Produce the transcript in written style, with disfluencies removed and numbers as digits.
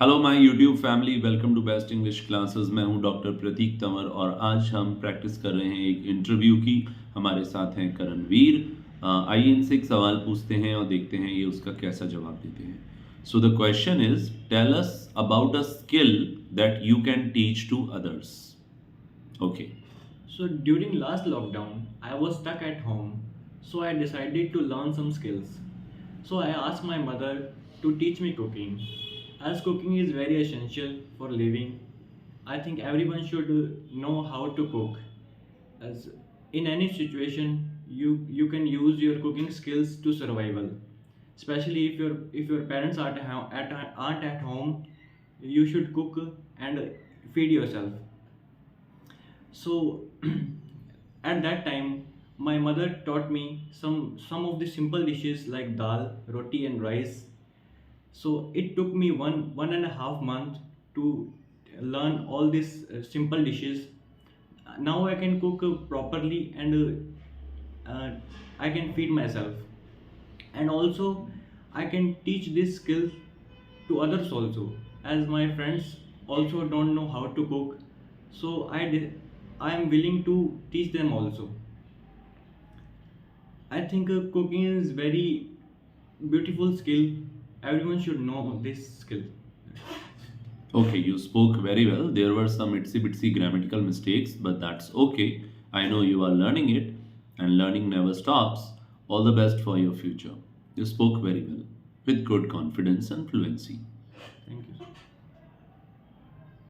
Hello my YouTube family, welcome to best English classes. मैं हूं doctor प्रतीक तंवर और आज हम प्रैक्टिस कर रहे हैं एक इंटरव्यू की। हमारे साथ हैं करणवीर। आइए इनसे एक सवाल पूछते हैं और देखते हैं ये उसका कैसा जवाब देते हैं। So the question is, tell us about a skill that you can teach to others. Okay. So during last lockdown, I was stuck at home, so I decided to learn some skills. So I asked my mother to teach me cooking. As cooking is very essential for living, I think everyone should know how to cook. As in any situation, you can use your cooking skills to survival. Especially if your parents aren't at home, you should cook and feed yourself. So at that time, my mother taught me some of the simple dishes like dal, roti, and rice. So it took me one and a half month to learn all these simple dishes. Now I can cook properly and I can feed myself, and also I can teach this skill to others also, as my friends also don't know how to cook. So I am willing to teach them also. I think cooking is very beautiful skill. Everyone should know this skill. Okay, you spoke very well. There were some itsy bitsy grammatical mistakes, but that's okay. I know you are learning it, and learning never stops. All the best for your future. You spoke very well, with good confidence and fluency. Thank you.